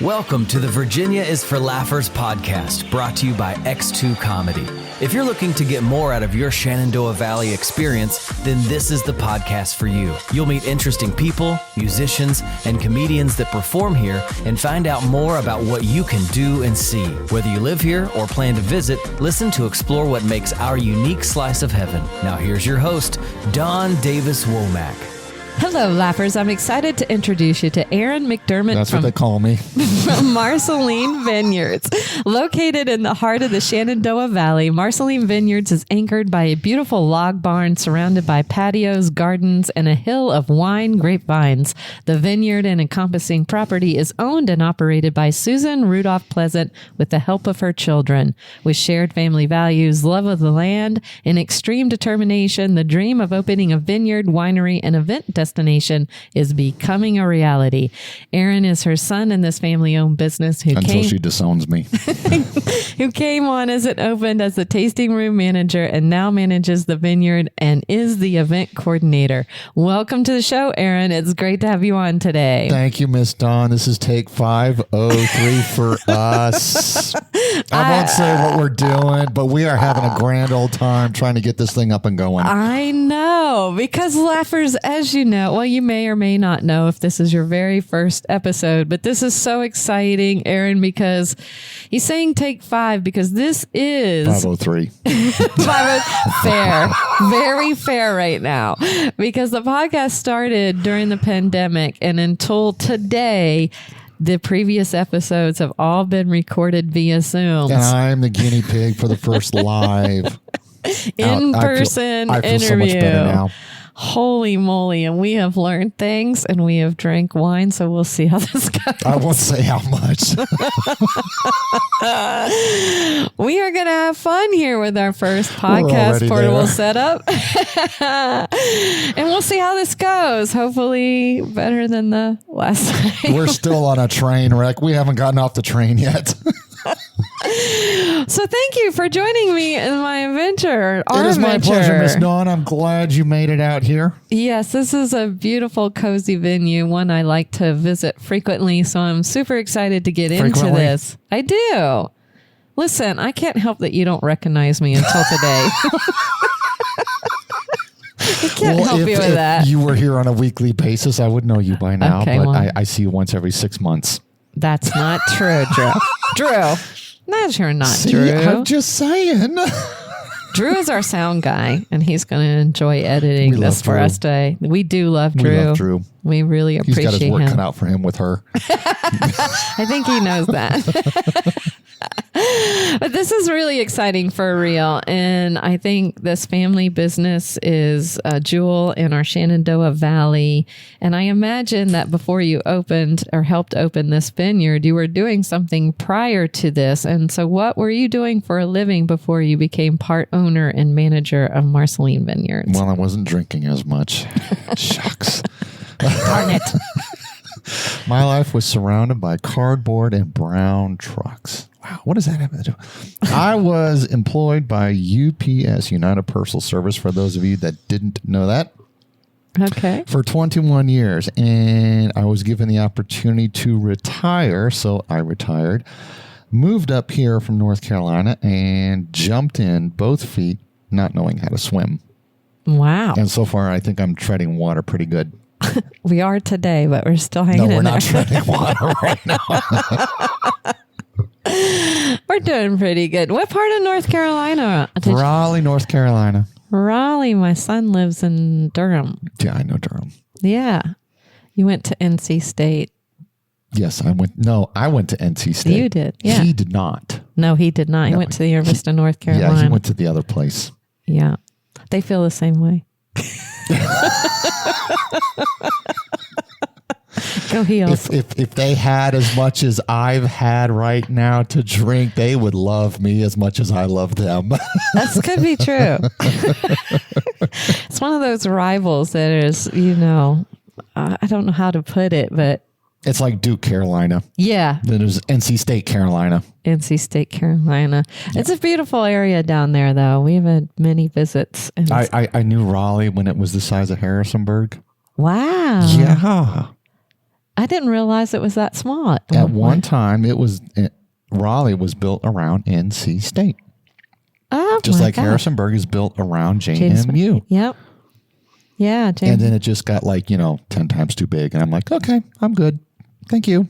Welcome to the Virginia is for Laughers podcast, brought to you by X2 Comedy. If you're looking to get more out of your Shenandoah Valley experience, then this is the podcast for you. You'll meet interesting people, musicians, and comedians that perform here and find out more about what you can do and see. Whether you live here or plan to visit, listen to explore what makes our unique slice of heaven. Now here's your host, Don Davis Womack. Hello, Laughers. I'm excited to introduce you to Aaron McDermott. That's what they call me. From Marceline Vineyards. Located in the heart of the Shenandoah Valley, Marceline Vineyards is anchored by a beautiful log barn surrounded by patios, gardens, and a hill of wine grapevines. The vineyard and encompassing property is owned and operated by Susan Rudolph Pleasant with the help of her children. With shared family values, love of the land, and extreme determination, the dream of opening a vineyard, winery, and event destination is becoming a reality. Aaron is her son in this family-owned business until she disowns me. who came on as it opened as the tasting room manager and now manages the vineyard and is the event coordinator. Welcome to the show, Aaron. It's great to have you on today. Thank you, Miss Dawn. This is take 503 for us. I won't say what we're doing, but we are having a grand old time trying to get this thing up and going. I know, because Laughers, as you know, well, you may or may not know if this is your very first episode, but this is so exciting, Aaron, because he's saying take 5 because this is 503. Fair, very fair right now, because the podcast started during the pandemic, and until today, the previous episodes have all been recorded via Zoom. And I'm the guinea pig for the first live in-person I feel interview. so much better now. Holy moly. And we have learned things and we have drank wine. So we'll see how this goes. I won't say how much. We are going to have fun here with our first podcast portable setup. And we'll see how this goes. Hopefully better than the last time. We're still on a train wreck. We haven't gotten off the train yet. So thank you for joining me in my adventure. It is my pleasure, Miss Dawn. I'm glad you made it out here. Yes, this is a beautiful, cozy venue, one I like to visit frequently. So I'm super excited to get into this. I do. Listen, I can't help that you don't recognize me until today. I can't help you with that. If you were here on a weekly basis, I would know you by now. Okay, but well, I see you once every 6 months. That's not true, Drew. Drew. That's you're not See, Drew. I'm just saying. Drew is our sound guy, and he's going to enjoy editing this for us today. We do love Drew. We love Drew. We really appreciate him. He's got his work cut out for him with her. I think he knows that. But this is really exciting for real. And I think this family business is a jewel in our Shenandoah Valley. And I imagine that before you opened or helped open this vineyard, you were doing something prior to this. And so what were you doing for a living before you became part owner and manager of Marceline Vineyards? Well, I wasn't drinking as much. Shucks. Darn it. My life was surrounded by cardboard and brown trucks. Wow, what does that have to do? I was employed by UPS, United Parcel Service, for those of you that didn't know that. Okay. For 21 years, and I was given the opportunity to retire, so I retired, moved up here from North Carolina, and jumped in both feet, not knowing how to swim. Wow. And so far, I think I'm treading water pretty good. We are today, but we're still hanging in there. No, we're not treading water right now. We're doing pretty good. What part of North Carolina? Raleigh, North Carolina. Raleigh. My son lives in Durham. Yeah, I know Durham. Yeah. You went to NC State. Yes, I went. No, I went to NC State. You did. Yeah. He did not. No, he did not. He went to the University of North Carolina. Yeah, he went to the other place. Yeah. They feel the same way. Go Heels. If they had as much as I've had right now to drink, they would love me as much as I love them. That could be true. It's one of those rivals that is, I don't know how to put it, but it's like Duke, Carolina. Yeah. Then there's NC State, Carolina. NC State, Carolina. Yeah. It's a beautiful area down there, though. We have had many visits. And I knew Raleigh when it was the size of Harrisonburg. Wow. Yeah. I didn't realize it was that small. At one time, Raleigh was built around NC State. Oh, just like God. Harrisonburg is built around JMU. Yep. Yeah. And then it just got 10 times too big. And I'm like, okay, I'm good. Thank you.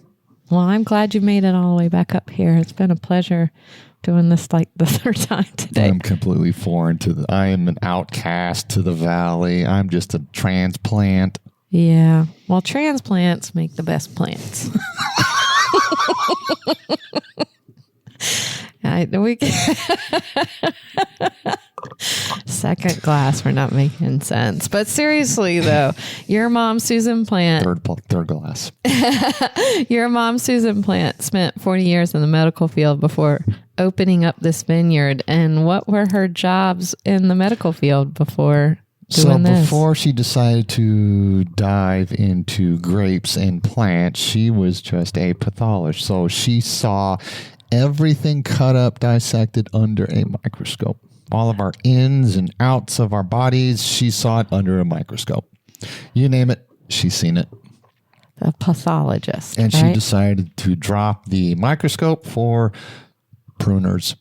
Well, I'm glad you made it all the way back up here. It's been a pleasure doing this the third time today. I'm completely foreign I am an outcast to the valley. I'm just a transplant. Yeah. Well, transplants make the best plants. Second glass for not making sense. But seriously, though, your mom, Susan Plant. Third glass. Your mom, Susan Plant, spent 40 years in the medical field before opening up this vineyard. And what were her jobs in the medical field before doing this? Before she decided to dive into grapes and plants, she was just a pathologist. So she saw everything cut up, dissected under a microscope. All of our ins and outs of our bodies, she saw it under a microscope. You name it, she's seen it. A pathologist. And right? she decided to drop the microscope for pruners.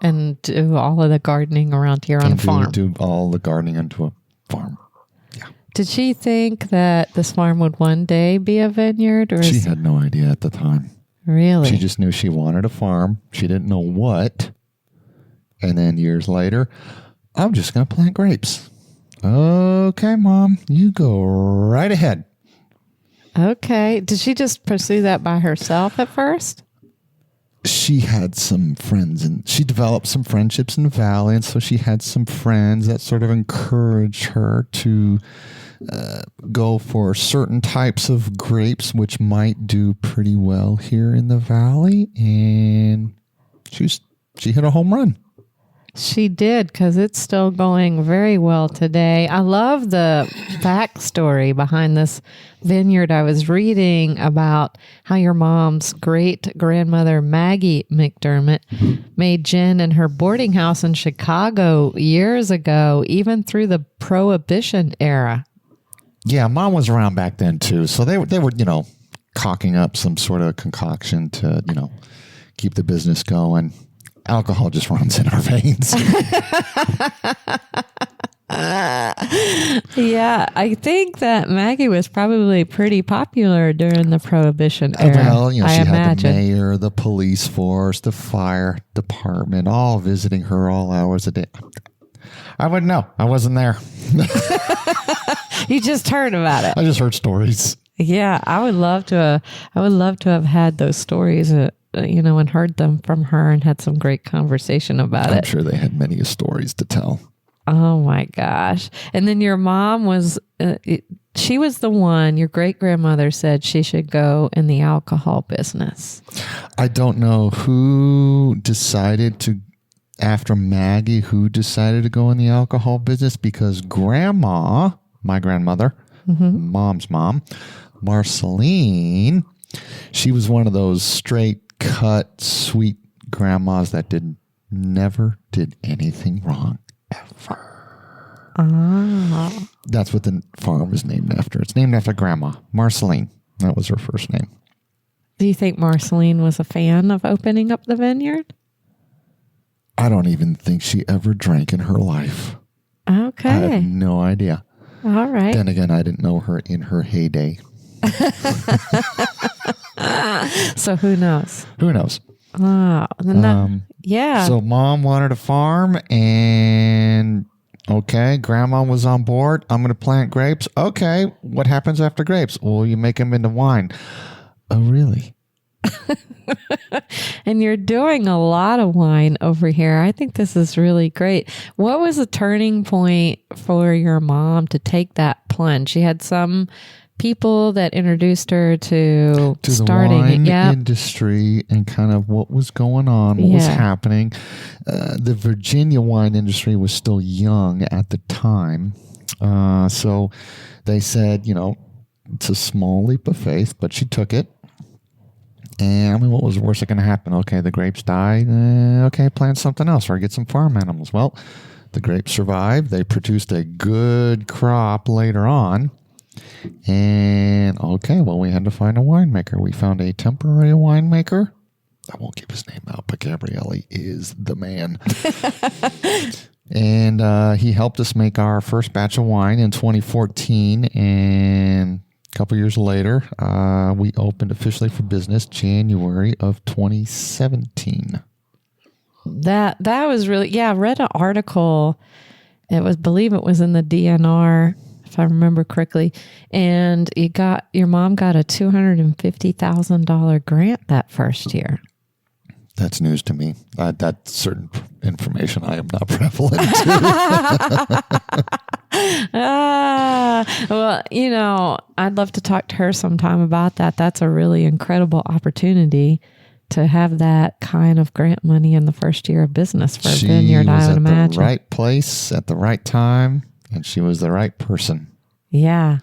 And do all of the gardening around here on a farm. Do all the gardening onto a farm. Yeah. Did she think that this farm would one day be a vineyard? Or she had no idea at the time. Really? She just knew she wanted a farm. She didn't know what. And then years later, I'm just going to plant grapes. Okay, Mom, you go right ahead. Okay. Did she just pursue that by herself at first? She had some friends, and she developed some friendships in the valley. And so she had some friends that sort of encouraged her to go for certain types of grapes, which might do pretty well here in the valley. And she hit a home run. She did, because it's still going very well today. I love the backstory behind this vineyard. I was reading about how your mom's great-grandmother, Maggie McDermott, made gin in her boarding house in Chicago years ago, even through the Prohibition era. Yeah, Mom was around back then, too. So they were, cocking up some sort of concoction to, keep the business going. Alcohol just runs in our veins. Yeah, I think that Maggie was probably pretty popular during the Prohibition era. Well, she had the mayor, the police force, the fire department, all visiting her all hours a day. I wouldn't know. I wasn't there. You just heard about it. I just heard stories. Yeah, I would love to have had those stories. And heard them from her and had some great conversation about it. I'm sure they had many stories to tell. Oh my gosh. And then your mom was, she was the one, your great-grandmother said she should go in the alcohol business. I don't know who decided to, after Maggie, who decided to go in the alcohol business, because Grandma, my grandmother, Mom's mom, Marceline, she was one of those straight cut, sweet grandmas that never did anything wrong, ever. Ah. That's what the farm is named after. It's named after Grandma, Marceline. That was her first name. Do you think Marceline was a fan of opening up the vineyard? I don't even think she ever drank in her life. Okay. I have no idea. All right. Then again, I didn't know her in her heyday. So who knows? Who knows? Oh, yeah. So Mom wanted a farm, and okay, Grandma was on board. I'm going to plant grapes. Okay, what happens after grapes? Well, you make them into wine. Oh, really? And you're doing a lot of wine over here. I think this is really great. What was the turning point for your mom to take that plunge? She had some people that introduced her to starting the wine industry and kind of what was going on, what was happening. The Virginia wine industry was still young at the time. So they said, it's a small leap of faith, but she took it. And what was the worst that going to happen? Okay, the grapes died. Okay, plant something else or get some farm animals. Well, the grapes survived. They produced a good crop later on. And okay, well, we had to find a winemaker. We found a temporary winemaker. I won't give his name out, but Gabriele is the man. And he helped us make our first batch of wine in 2014. And a couple years later, we opened officially for business January of 2017. That was really, I read an article. Believe it was in the DNR, if I remember correctly. And your mom got a $250,000 grant that first year. That's news to me. That's certain information I am not prevalent to. Well, I'd love to talk to her sometime about that. That's a really incredible opportunity to have that kind of grant money in the first year of business for a vineyard, I would imagine. She was at the right place at the right time, and she was the right person. Yeah.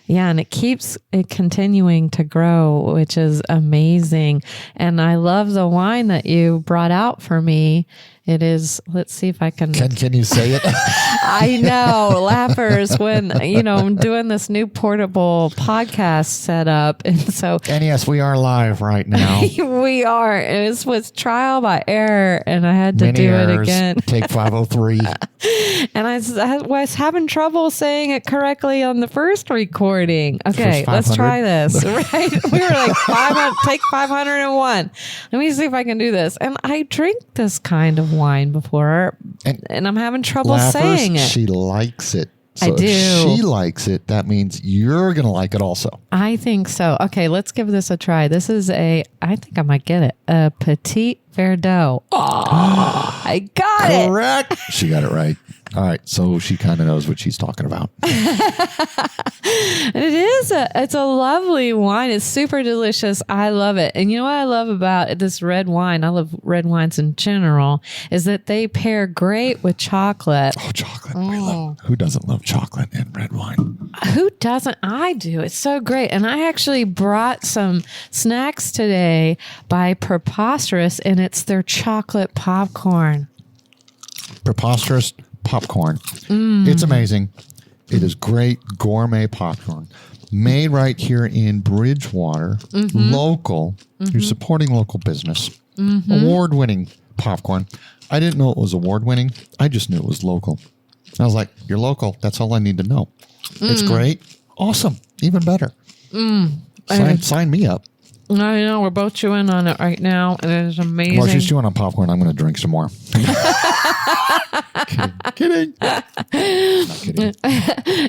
Yeah, and it keeps continuing to grow, which is amazing. And I love the wine that you brought out for me. It is, let's see if I can. Can you say it? I know, laughers when, I'm doing this new portable podcast setup. And so. And yes, we are live right now. We are. It was trial by error, and I had to do it again. Take 503. And I was having trouble saying it correctly on the first recording. Okay, let's try this. Right? We were like, take 501. Let me see if I can do this. And I drink this kind of wine before, and I'm having trouble saying it. She likes it. So I do. If she likes it, that means you're going to like it also. I think so. Okay, let's give this a try. This is I think I might get it. A Petit Verdot. Oh, I got it. Correct. She got it right. All right. So she kind of knows what she's talking about. It's a lovely wine. It's super delicious. I love it. And you know what I love about this red wine? I love red wines in general, is that they pair great with chocolate. Oh, chocolate. Who doesn't love chocolate and red wine? Who doesn't? I do. It's so great. And I actually brought some snacks today by PrePOPsterous, and it's their chocolate popcorn. PrePOPsterous popcorn. It's amazing. It is great gourmet popcorn made right here in Bridgewater. Local. You're supporting local business. Award-winning popcorn. I didn't know it was award-winning. I just knew it was local. I was like, you're local. That's all I need to know. It's great. Awesome. Even better. Sign me up. I know. We're both chewing on it right now, and it is amazing. While she's chewing on popcorn, I'm going to drink some more. Kidding. Not kidding.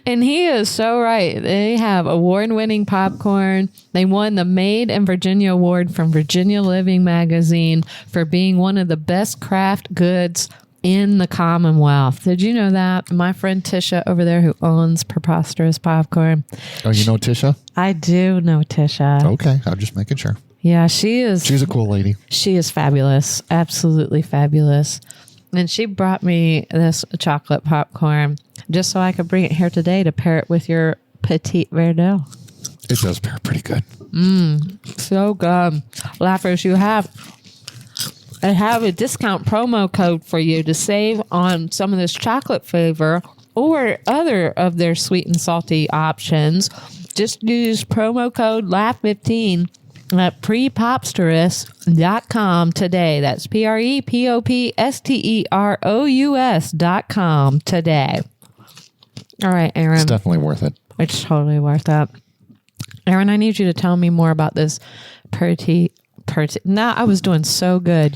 And he is so right. They have award-winning popcorn. They won the Made in Virginia Award from Virginia Living Magazine for being one of the best craft goods in the Commonwealth. Did you know that? My friend Tisha over there, who owns PrePOPsterous Popcorn. Oh, you know Tisha? I do know Tisha. Okay, I'm just making sure. Yeah, she is. She's a cool lady. She is fabulous. Absolutely fabulous. And she brought me this chocolate popcorn just so I could bring it here today to pair it with your Petit Verdot. It does pair pretty good. So good. Laughers, I have a discount promo code for you to save on some of this chocolate flavor or other of their sweet and salty options. Just use promo code LAUGH15 at PrePOPsterous.com today. That's PrePOPsterous.com today. All right, Aaron. It's definitely worth it. It's totally worth it. Aaron, I need you to tell me more about this Now, I was doing so good,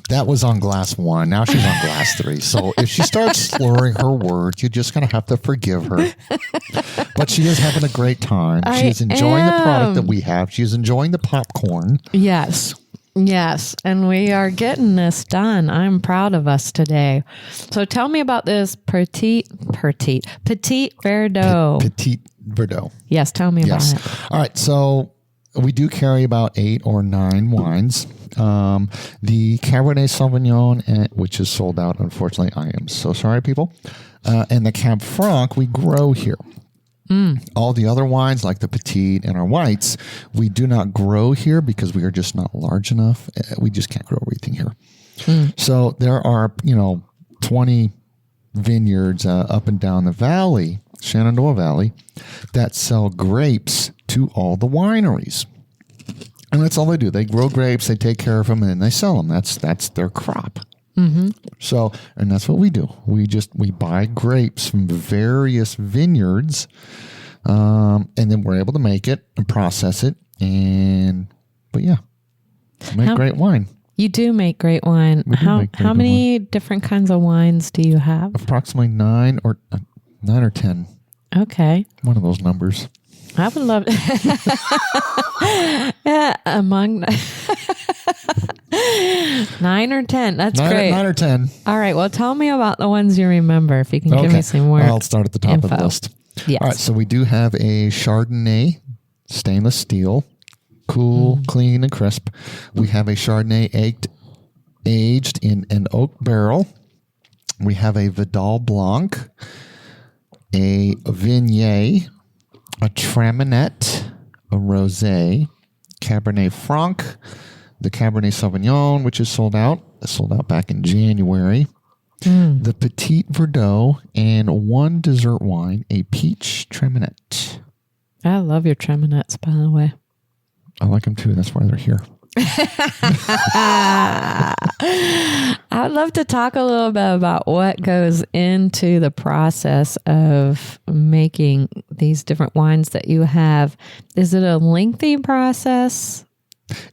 That was on glass 1. Now she's on glass 3. So if she starts slurring her words, you're just going to have to forgive her. But she is having a great time. She's enjoying the product that we have. She's enjoying the popcorn. Yes. And we are getting this done. I'm proud of us today. So tell me about this Petit Verdot. Petit Verdot. Yes, tell me about it. All right. So we do carry about 8 or 9 wines. The Cabernet Sauvignon, which is sold out, unfortunately. I am so sorry, people. And the Cab Franc, we grow here. All the other wines, like the Petite and our whites, we do not grow here because we are just not large enough. We just can't grow everything here. So there are, 20 vineyards up and down the valley, Shenandoah Valley, that sell grapes to all the wineries. And that's all they do. They grow grapes, they take care of them, and then they sell them. That's their crop. Mm-hmm. So, and that's what we do. We buy grapes from various vineyards, and then we're able to make it and process it. Make great wine. You do make great wine. How many different kinds of wines do you have? Approximately 9 or 10. Okay. One of those numbers. I would love yeah, among 9 or 10. That's great. 9 or 10. All right. Well, tell me about the ones you remember. If you can give me some more. I'll start at the top of the list. Yes. All right. So we do have a Chardonnay, stainless steel, cool, clean, and crisp. We have a Chardonnay aged in an oak barrel. We have a Vidal Blanc, a Viognier, a Traminette, a Rosé, Cabernet Franc, the Cabernet Sauvignon, which is sold out. It sold out back in January. The Petit Verdot, and one dessert wine, a Peach Traminette. I love your Traminettes, by the way. I like them too. That's why they're here. I would love to talk a little bit about what goes into the process of making these different wines that you have. Is it a lengthy process?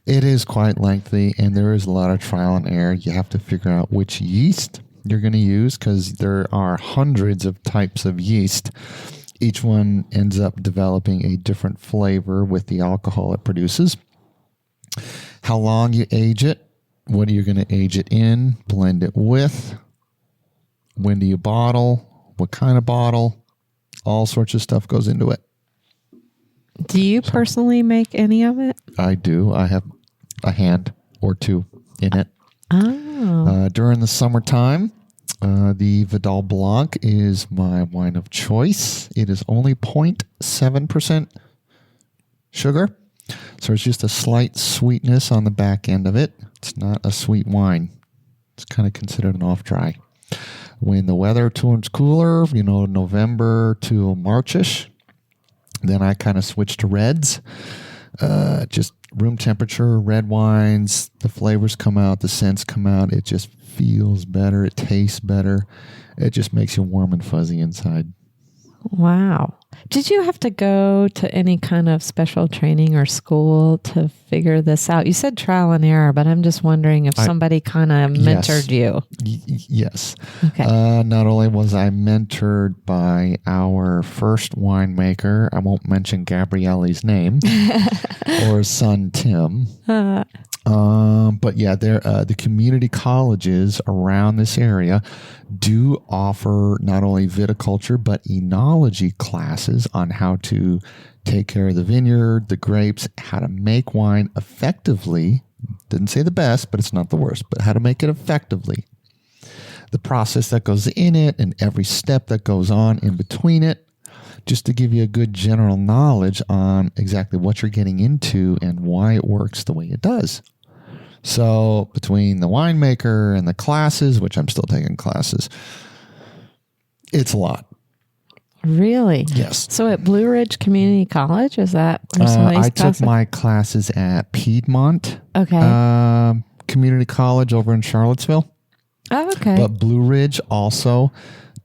It is quite lengthy, and there is a lot of trial and error. You have to figure out which yeast you're going to use because there are hundreds of types of yeast. Each one ends up developing a different flavor with the alcohol it produces. How long you age it, what are you going to age it in, blend it with, when do you bottle, what kind of bottle, all sorts of stuff goes into it. Do you personally make any of it? I do. I have a hand or two in it. Oh. During the summertime, the Vidal Blanc is my wine of choice. It is only 0.7% sugar. So it's just a slight sweetness on the back end of it. It's not a sweet wine. It's kind of considered an off-dry. When the weather turns cooler, November to Marchish, then I kind of switch to reds. Just room temperature, red wines. The flavors come out, the scents come out. It just feels better. It tastes better. It just makes you warm and fuzzy inside. Wow. Did you have to go to any kind of special training or school to figure this out? You said trial and error, but I'm just wondering if somebody kind of mentored you. Yes. Okay. Not only was I mentored by our first winemaker, I won't mention Gabrielle's name, or his son, Tim. But yeah, the community colleges around this area do offer not only viticulture, but enology classes on how to take care of the vineyard, the grapes, how to make wine effectively. Didn't say the best, but it's not the worst, but how to make it effectively. The process that goes in it and every step that goes on in between it, just to give you a good general knowledge on exactly what you're getting into and why it works the way it does. So between the winemaker and the classes, which I'm still taking classes, it's a lot. Really? Yes. So at Blue Ridge Community College, is that where I took my classes at Piedmont Community College over in Charlottesville. Oh, okay. But Blue Ridge also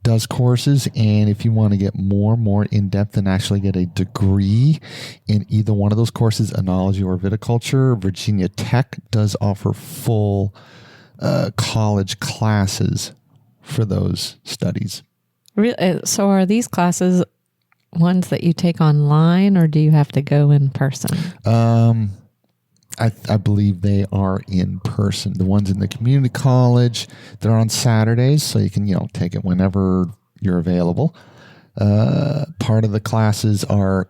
does courses, and if you want to get more in-depth and actually get a degree in either one of those courses, enology or viticulture, Virginia Tech does offer full college classes for those studies. Really? So are these classes ones that you take online, or do you have to go in person? I believe they are in person. The ones in the community college, they're on Saturdays, so you can take it whenever you're available. Part of the classes are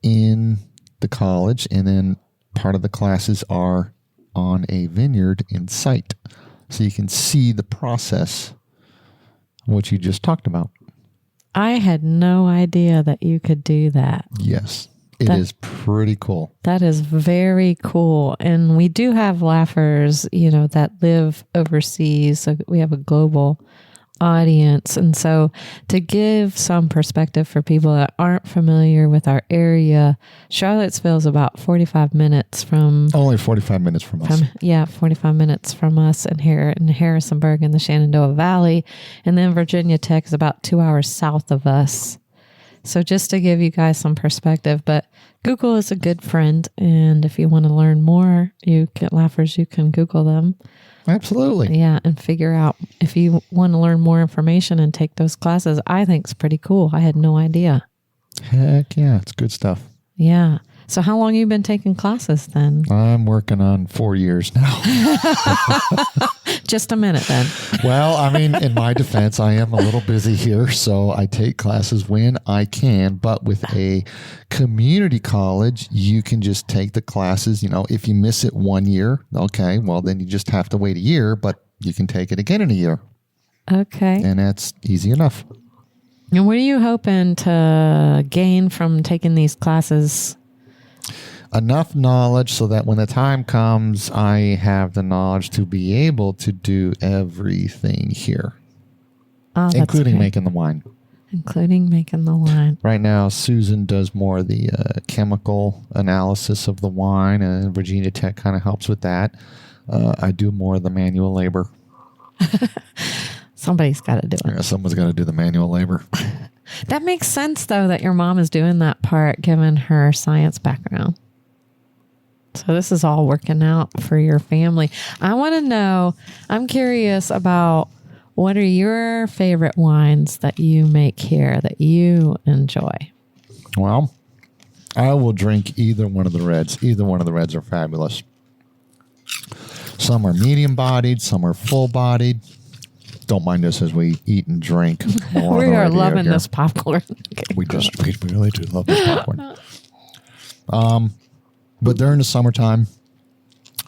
in the college, and then part of the classes are on a vineyard in sight, so you can see the process, what you just talked about. I had no idea that you could do that. Yes. It is pretty cool. That is very cool. And we do have laughers, that live overseas. So we have a global audience. And so to give some perspective for people that aren't familiar with our area, Charlottesville is about 45 minutes from... Only 45 minutes from us. 45 minutes from us, and here in Harrisonburg in the Shenandoah Valley. And then Virginia Tech is about 2 hours south of us. So just to give you guys some perspective, but Google is a good friend. And if you want to learn more, you can Google them. Absolutely. Yeah, and figure out if you want to learn more information and take those classes. I think it's pretty cool. I had no idea. Heck yeah, it's good stuff. Yeah. So how long have you been taking classes then? I'm working on 4 years now. Just a minute then. Well, I mean, in my defense, I am a little busy here, so I take classes when I can. But with a community college, you can just take the classes. If you miss it 1 year, okay, well, then you just have to wait a year, but you can take it again in a year. Okay. And that's easy enough. And what are you hoping to gain from taking these classes? Enough knowledge so that when the time comes, I have the knowledge to be able to do everything here, including making the wine. Including making the wine. Right now, Susan does more of the chemical analysis of the wine, and Virginia Tech kind of helps with that. I do more of the manual labor. Somebody's got to do it. Yeah, someone's got to do the manual labor. That makes sense, though, that your mom is doing that part, given her science background. So this is all working out for your family. I want to know, I'm curious about what are your favorite wines that you make here that you enjoy? Well, I will drink either one of the reds. Either one of the reds are fabulous. Some are medium-bodied, some are full-bodied. Don't mind us as we eat and drink. We are loving this popcorn. Okay, we really do love this popcorn. But during the summertime,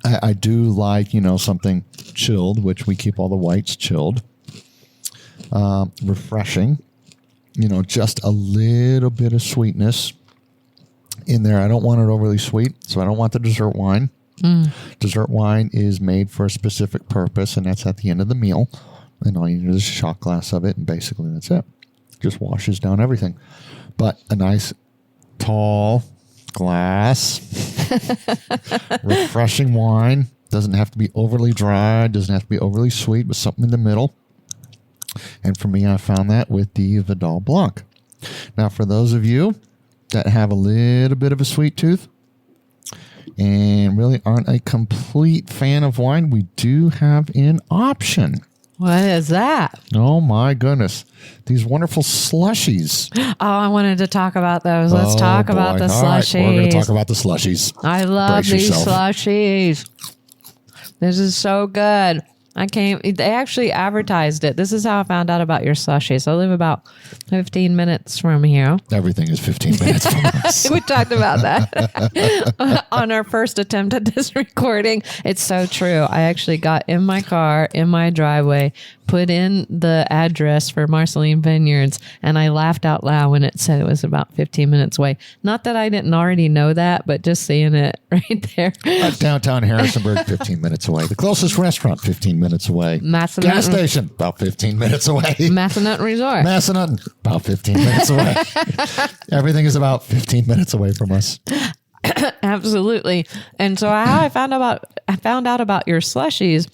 I do like, something chilled, which we keep all the whites chilled. Refreshing, just a little bit of sweetness in there. I don't want it overly sweet, so I don't want the dessert wine. Dessert wine is made for a specific purpose, and that's at the end of the meal. And all you need is a shot glass of it, and basically that's it. Just washes down everything. But a nice, tall glass, refreshing wine. Doesn't have to be overly dry, doesn't have to be overly sweet, but something in the middle. And for me, I found that with the Vidal Blanc. Now, for those of you that have a little bit of a sweet tooth and really aren't a complete fan of wine, we do have an option. What is that? Oh, my goodness. These wonderful slushies. Oh, I wanted to talk about those. Let's talk about the slushies. All right, we're going to talk about the slushies. I love these slushies. This is so good. They actually advertised it. This is how I found out about your slushies. I live about 15 minutes from here. Everything is 15 minutes from us. We talked about that on our first attempt at this recording. It's so true. I actually got in my car, in my driveway, put in the address for Marceline Vineyards, and I laughed out loud when it said it was about 15 minutes away. Not that I didn't already know that, but just seeing it right there. Downtown Harrisonburg, 15 minutes away. The closest restaurant, 15 minutes away. Gas station, about 15 minutes away. Massanutten Resort. Massanutten, about 15 minutes away. Everything is about 15 minutes away from us. Absolutely. And so how I found out about your slushies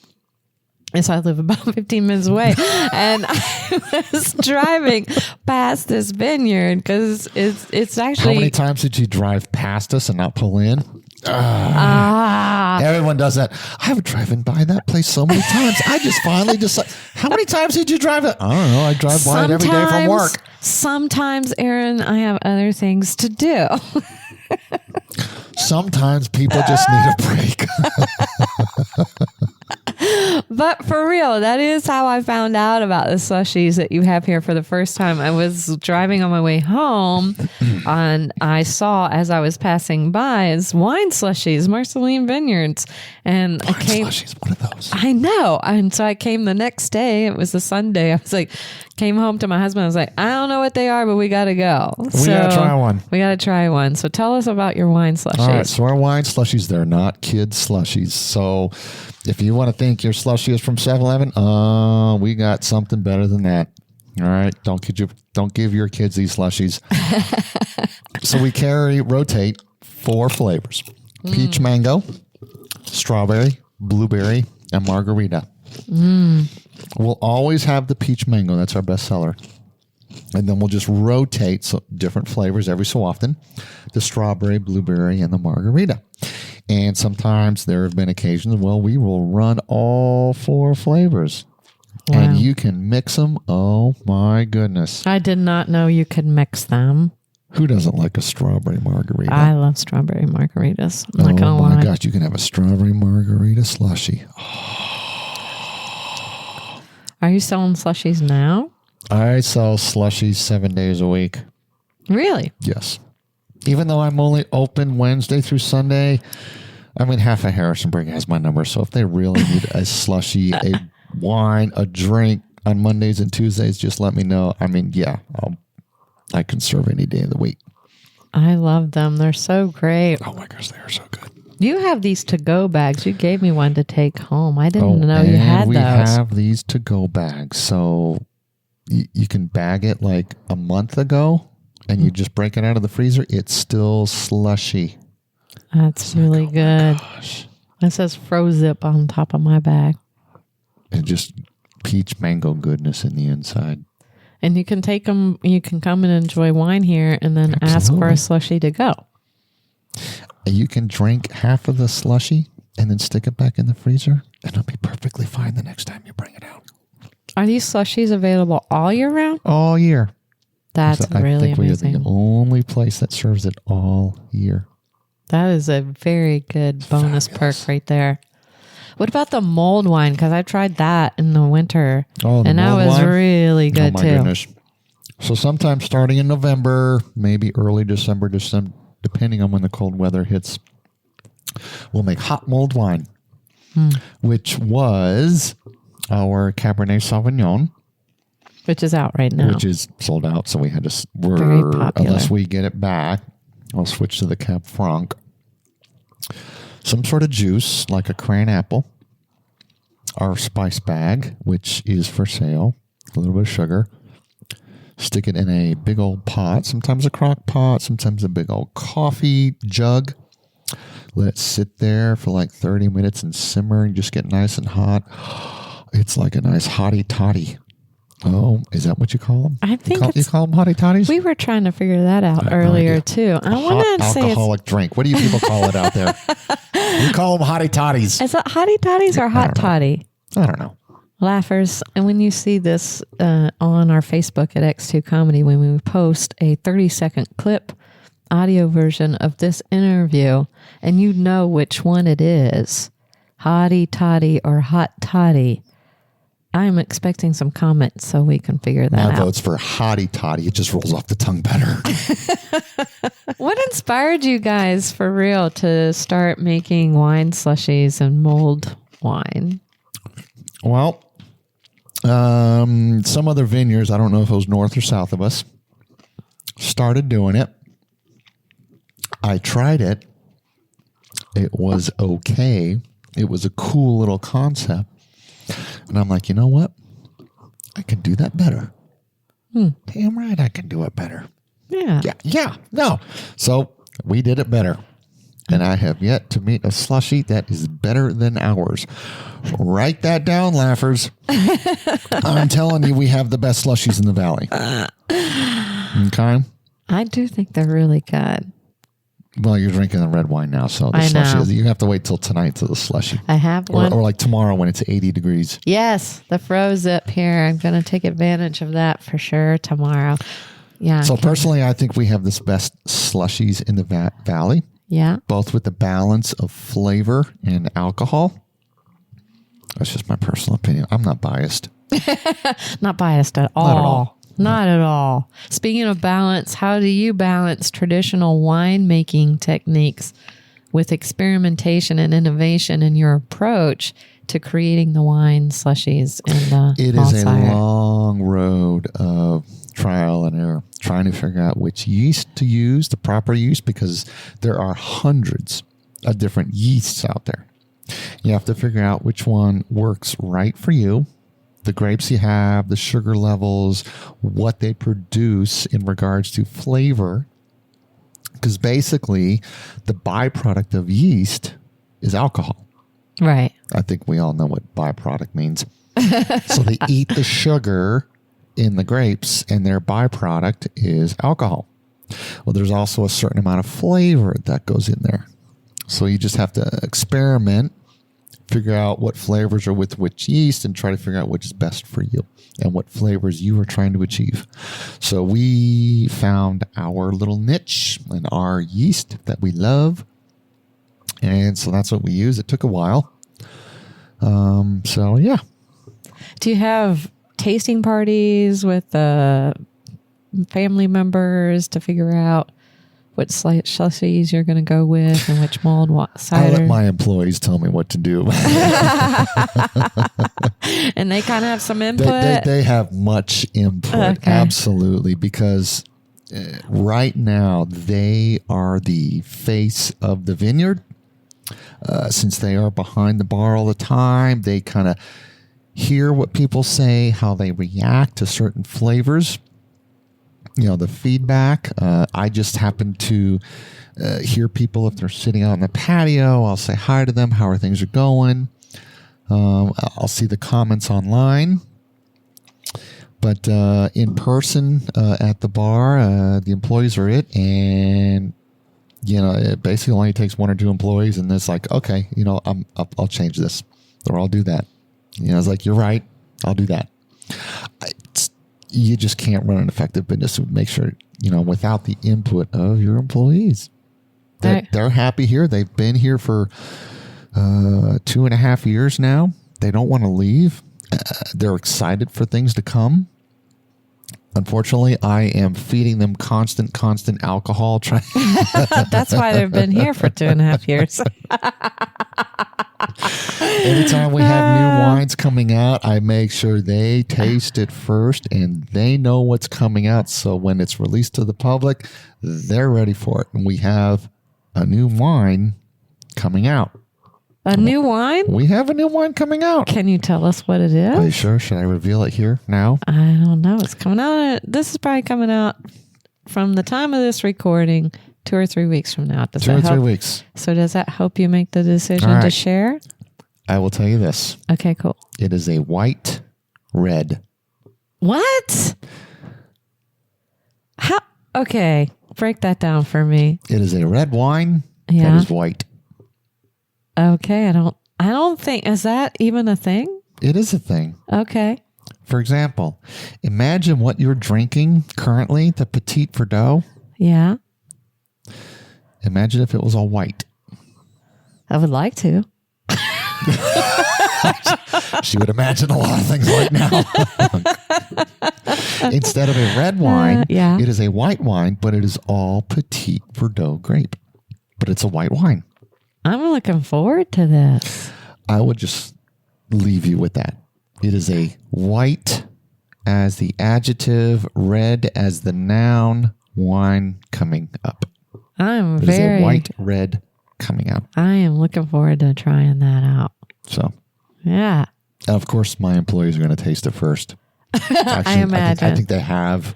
is I live about 15 minutes away, and I was driving past this vineyard because it's actually. How many times did you drive past us and not pull in? Everyone does that. I've driven by that place so many times. I just finally decided. How many times did you drive it? I don't know. I drive by it every day from work. Sometimes, Aaron, I have other things to do. Sometimes people just need a break. But for real, that is how I found out about the slushies that you have here for the first time. I was driving on my way home and I saw as I was passing by is wine slushies, Marceline Vineyards. And wine slushies, one of those. I know. And so I came the next day. It was a Sunday. I was like, came home to my husband. I was like, I don't know what they are, but we got to go. We got to try one. We got to try one. So tell us about your wine slushies. All right. So our wine slushies, they're not kid slushies. So if you want to think your slushie slushie is from 7-Eleven, we got something better than that. All right, don't give your kids these slushies. So we rotate 4 flavors: peach mango, strawberry, blueberry, and margarita. We'll always have the peach mango. That's our best seller. And then we'll just rotate different flavors every so often: the strawberry, blueberry, and the margarita. And sometimes there have been occasions, we will run all 4 flavors. Wow. And you can mix them. Oh, my goodness. I did not know you could mix them. Who doesn't like a strawberry margarita? I love strawberry margaritas. I'm not going to lie. Oh, my gosh. You can have a strawberry margarita slushie. Are you selling slushies now? I sell slushies 7 days a week. Really? Yes. Even though I'm only open Wednesday through Sunday, half of Harrisonburg has my number. So if they really need a slushie, a wine, a drink on Mondays and Tuesdays, just let me know. I can serve any day of the week. I love them. They're so great. Oh my gosh, they are so good. You have these to-go bags. You gave me one to take home. I didn't know you had those. We have these to-go bags. So you can bag it like a month ago, and you just break it out of the freezer. It's still slushy. That's really good. Gosh. It says Fro-Zip on top of my bag. And just peach mango goodness in the inside. And you can take them, you can come and enjoy wine here and then ask for a slushie to go. You can drink half of the slushie and then stick it back in the freezer, and it'll be perfectly fine the next time you bring it out. Are these slushies available all year round? All year. That's really amazing. We are the only place that serves it all year. That is a very good bonus perk right there. What about the mulled wine? Because I tried that in the winter. And that was really good too. Goodness. So sometime starting in November, maybe early December, depending on when the cold weather hits, we'll make hot mulled wine, which was our Cabernet Sauvignon. Which is out right now. Which is sold out. So we had to, unless we get it back, I'll switch to the Cab Franc. Some sort of juice, like a cran apple. Our spice bag, which is for sale. A little bit of sugar. Stick it in a big old pot. Sometimes a crock pot. Sometimes a big old coffee jug. Let it sit there for like 30 minutes and simmer and just get nice and hot. It's like a nice hottie toddy. Oh, is that what you call them? I think you call them hottie toddies? We were trying to figure that out earlier too. I want to say alcoholic drink. What do you people call it out there? We call them hottie toddies. Is it hottie toddies or hot toddy? I don't know. Laughers, and when you see this on our Facebook at X2 Comedy, when we post a 30-second clip audio version of this interview, and you know which one it is, hottie toddy or hot toddy, I'm expecting some comments so we can figure that out. My vote's for hottie toddy. It just rolls off the tongue better. What inspired you guys for real to start making wine slushies and mulled wine? Well, some other vineyards, I don't know if it was north or south of us, started doing it. I tried it. It was okay. It was a cool little concept. And I'm like, you know what? I can do that better. Damn right I can do it better. Yeah. No. So we did it better. And I have yet to meet a slushie that is better than ours. Write that down, laughers. I'm telling you, we have the best slushies in the valley. Okay? I do think they're really good. Well, you're drinking the red wine now, so the slushie, you have to wait till tonight to the slushie. I have one. Or like tomorrow when it's 80 degrees. Yes, the Fro-Zip here. I'm going to take advantage of that for sure tomorrow. Yeah. So personally, I think we have the best slushies in the valley. Yeah. Both with the balance of flavor and alcohol. That's just my personal opinion. I'm not biased. Not biased at all. Not at all. Not at all. Speaking of balance, how do you balance traditional winemaking techniques with experimentation and innovation in your approach to creating the wine slushies and the It is a long road of trial and error, trying to figure out which yeast to use, the proper yeast, because there are hundreds of different yeasts out there. You have to figure out which one works right for you. The grapes you have, the sugar levels, what they produce in regards to flavor. Because basically, the byproduct of yeast is alcohol. Right. I think we all know what byproduct means. So they eat the sugar in the grapes, and their byproduct is alcohol. Well, there's also a certain amount of flavor that goes in there. So you just have to experiment, figure out what flavors are with which yeast, and try to figure out which is best for you and what flavors you are trying to achieve. So we found our little niche and our yeast that we love. And so that's what we use. It took a while. So, yeah. Do you have tasting parties with family members to figure out what slushies you're going to go with and which mulled cider? I let my employees tell me what to do. And they kind of have some input? They have much input, okay. Absolutely, because right now they are the face of the vineyard. Since they are behind the bar all the time, they kind of hear what people say, how they react to certain flavors. You know, the feedback. I just happen to hear people if they're sitting out on the patio. I'll say hi to them. How are things going? I'll see the comments online. But in person at the bar, the employees are it. And, you know, it basically only takes one or two employees. And it's like, okay, you know, I'll change this. Or I'll do that. You know, it's like, you're right. I'll do that. You just can't run an effective business to make sure, you know, without the input of your employees. They're happy here. They've been here for 2.5 years now. They don't want to leave. They're excited for things to come. Unfortunately, I am feeding them constant alcohol. That's why they've been here for 2.5 years. Anytime we have new wines coming out, I make sure they taste it first and they know what's coming out. So when it's released to the public, they're ready for it. And we have a new wine coming out. A new wine? We have a new wine coming out. Can you tell us what it is? Are you sure? Should I reveal it here now? I don't know. It's coming out. This is probably coming out from the time of this recording 2 or 3 weeks from now. 2 or 3 weeks. So does that help you make the decision to share? I will tell you this. Okay, cool. It is a white red. What? How? Okay. Break that down for me. It is a red wine that is white. Okay. I don't think, is that even a thing? It is a thing. Okay. For example, imagine what you're drinking currently, the Petit Verdot. Yeah. Imagine if it was all white. I would like to. She would imagine a lot of things right now. Instead of a red wine, it is a white wine, but it is all Petit Verdot grape. But it's a white wine. I'm looking forward to this. I would just leave you with that. It is a white as the adjective, red as the noun, wine coming up. It is a white red coming out. I am looking forward to trying that out. So, yeah. And of course, my employees are going to taste it first. Actually, I imagine. I think they have.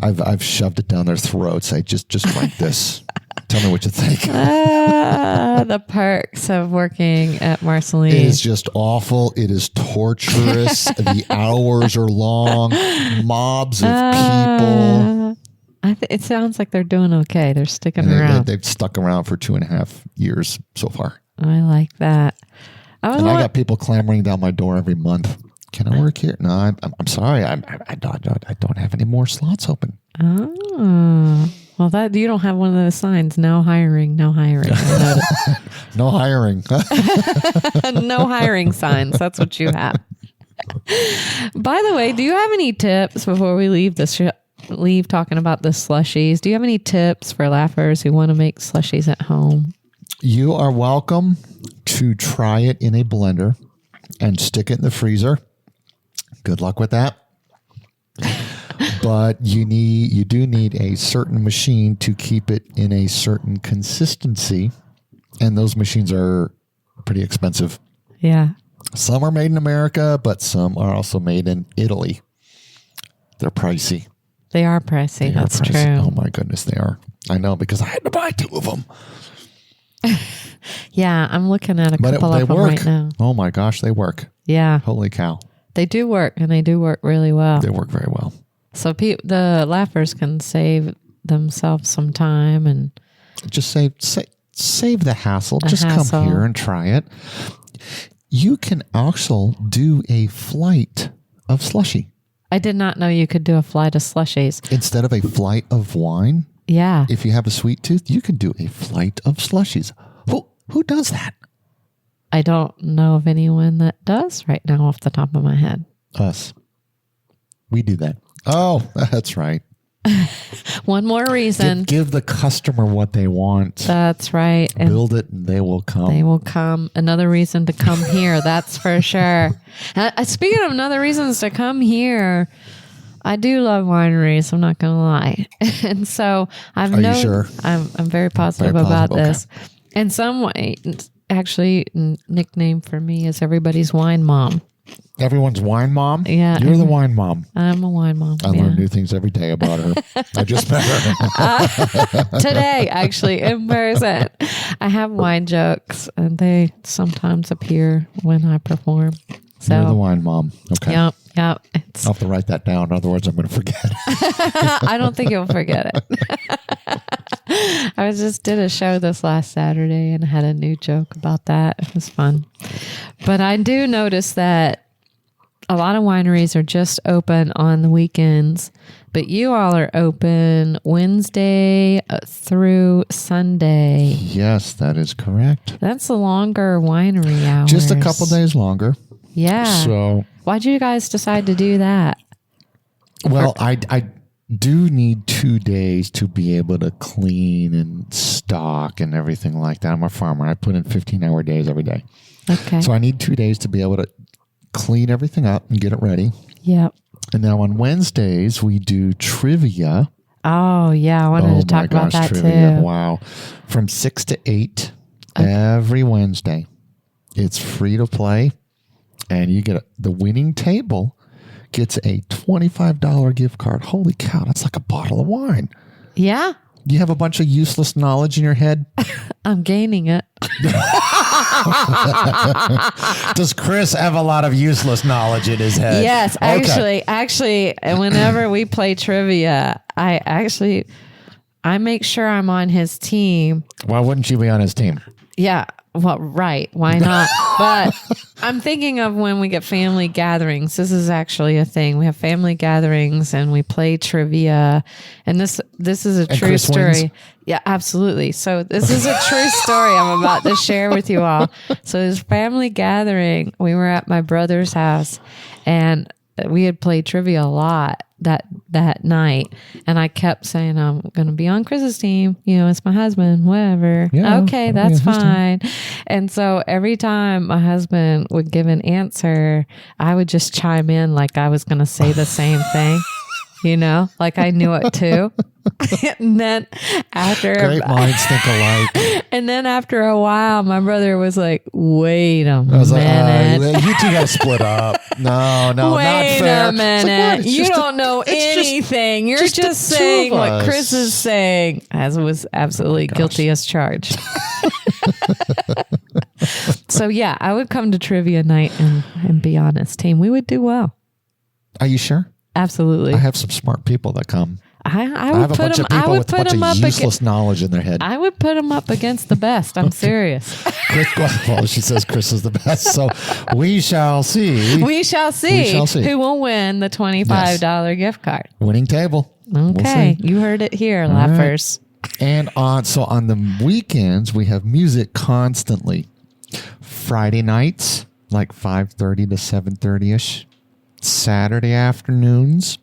I've shoved it down their throats. I just drink this. Tell me what you think. The perks of working at Marceline. It is just awful. It is torturous. The hours are long. Mobs of people. It sounds like they're doing okay. They're sticking around. They've stuck around for 2.5 years so far. I like that. I got people clamoring down my door every month. Can I work here? No, I'm sorry. I don't have any more slots open. Oh, well, that you don't have one of those signs. No hiring. No hiring. No hiring. No hiring signs. That's what you have. By the way, do you have any tips before we leave leave talking about the slushies? Do you have any tips for laughers who want to make slushies at home? You are welcome to try it in a blender and stick it in the freezer. Good luck with that. But you do need a certain machine to keep it in a certain consistency. And those machines are pretty expensive. Yeah. Some are made in America, but some are also made in Italy. They're pricey. They are pricey. That's true. Oh my goodness, they are. I know, because I had to buy 2 of them. Yeah, I'm looking at a couple of them right now. Oh my gosh, they work. Yeah. Holy cow. They do work, and they do work really well. They work very well. So the laughers can save themselves some time and just save the hassle. Come here and try it. You can also do a flight of slushie. I did not know you could do a flight of slushies. Instead of a flight of wine. Yeah. If you have a sweet tooth, you can do a flight of slushies. Who does that? I don't know of anyone that does right now off the top of my head. Us. We do that. Oh, that's right. One more reason. Give the customer what they want. That's right. Build it and they will come. They will come. Another reason to come here. That's for sure. Speaking of another reasons to come here, I do love wineries. I'm not going to lie. And so Are you sure? I'm very positive about this. In some way, actually, nickname for me is everybody's wine mom. Everyone's wine mom? Yeah. You're the wine mom. I'm a wine mom. I learn new things every day about her. I just met her. Today, actually, in person. I have wine jokes, and they sometimes appear when I perform. So, you're the wine mom. Okay. Yep. I'll have to write that down. Otherwise, I'm going to forget it. I don't think you'll forget it. I just did a show this last Saturday and had a new joke about that. It was fun. But I do notice that a lot of wineries are just open on the weekends, but you all are open Wednesday through Sunday. Yes, that is correct. That's a longer winery hours. Just a couple days longer. Yeah. So why'd you guys decide to do that? Well, I do need 2 days to be able to clean and stock and everything like that. I'm a farmer. I put in 15-hour days every day. Okay. So I need 2 days to be able to clean everything up and get it ready. Yep. And now on Wednesdays, we do trivia. Oh, yeah. I wanted to talk about that trivia. too. Wow. From 6 to 8 every Wednesday. It's free to play. And you get the winning table gets a $25 gift card. Holy cow, that's like a bottle of wine. Yeah. You have a bunch of useless knowledge in your head? I'm gaining it. Does Chris have a lot of useless knowledge in his head? Yes, actually, whenever we play trivia, I make sure I'm on his team. Why wouldn't you be on his team? Yeah. Well, right. Why not? But I'm thinking of when we get family gatherings. This is actually a thing. We have family gatherings and we play trivia. And this is a true story. Wins? Yeah, absolutely. So this is a true story I'm about to share with you all. So this family gathering, we were at my brother's house and we had played trivia a lot that night, and I kept saying I'm going to be on Chris's team. You know, it's my husband. Whatever. Yeah, okay, that's fine. And so every time my husband would give an answer, I would just chime in like I was going to say the same thing. You know, like I knew it too. And then after great minds think alike. And then after a while, my brother was like, "Wait a minute, you two got to split up." No, wait not fair. a minute, like, you don't know anything. You're just saying what Chris is saying, as was absolutely guilty as charged. So yeah, I would come to trivia night and be on his team. We would do well. Are you sure? Absolutely. I have some smart people that come. I would put them. I would put them up useless knowledge in their head. I would put them up against the best. I'm serious. Well, she says Chris is the best, so we shall see. We shall see who will win the $25 gift card. Winning table. Okay, you heard it here, laughers. Right. And on the weekends, we have music constantly. Friday nights, like 5:30 to 7:30 ish. Saturday afternoons,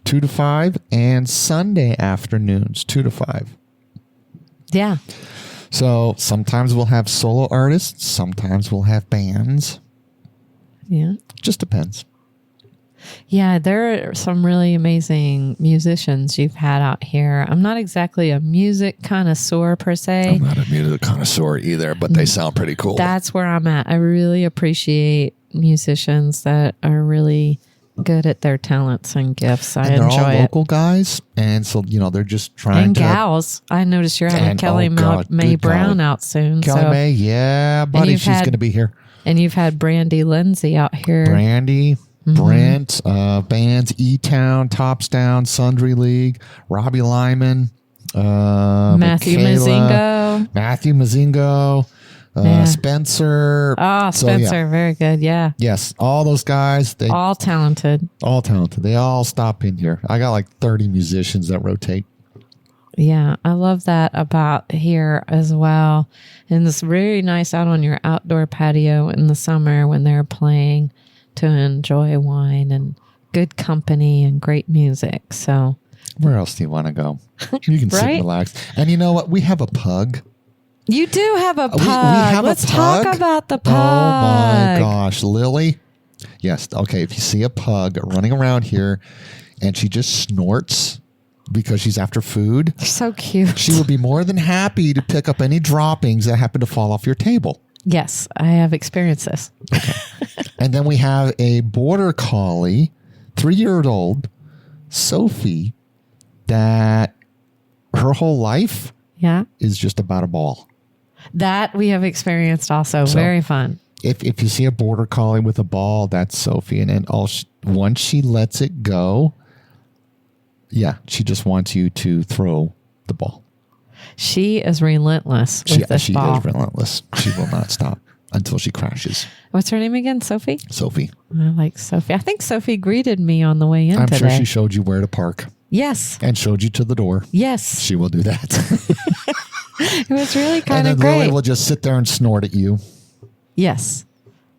2 to 5, and Sunday afternoons, 2 to 5. Yeah. So sometimes we'll have solo artists. Sometimes we'll have bands. Yeah. Just depends. Yeah, there are some really amazing musicians you've had out here. I'm not exactly a music connoisseur per se. I'm not a music connoisseur either, but they sound pretty cool. That's where I'm at. I really appreciate musicians that are really good at their talents and gifts. I and they're enjoy all it. local guys, and so they're just trying And to. gals. I noticed you're having Kelly May good Brown golly. out soon. Kelly May, yeah, buddy, you've she's had- going to be here. And you've had Brandy Lindsay out here. Brandy, Brent, bands E-Town, Tops Down, Sundry League, Robbie Lyman, Matthew Michaela, Mazingo. Matthew Mazingo, Yeah. Spencer. Oh, So, Spencer. yeah. Very good. Yeah. Yes, all those guys, they All talented. all talented. They all stop in here. I got like 30 musicians that rotate. Yeah, I love that about here as well. And it's really nice out on your outdoor patio in the summer when they're playing to enjoy wine and good company and great music. So, Where else do you want to go? You can sit Right? and relax. And you know what? We have a pug. you do have a pug. We have Let's a pug. talk about the pug. Oh my gosh, Lily. Yes. Okay. If you see a pug running around here and she just snorts because she's after food, So cute. she will be more than happy to pick up any droppings that happen to fall off your table. Yes, I have experienced this. And then we have a border collie, 3-year-old Sophie, that her whole life Yeah. is just about a ball. That we have experienced also. So- Very fun. If you see a border collie with a ball, that's Sophie. And then once she lets it go, yeah, she just wants you to throw the ball. She is relentless with this She ball. is relentless. She will not stop until she crashes. What's her name again? Sophie? Sophie. I like Sophie. I think Sophie greeted me on the way in I'm today. sure she showed you where to park Yes. and showed you to the door. Yes. She will do that. It was really And kind then of great. Lily will just sit there and snort at you. Yes.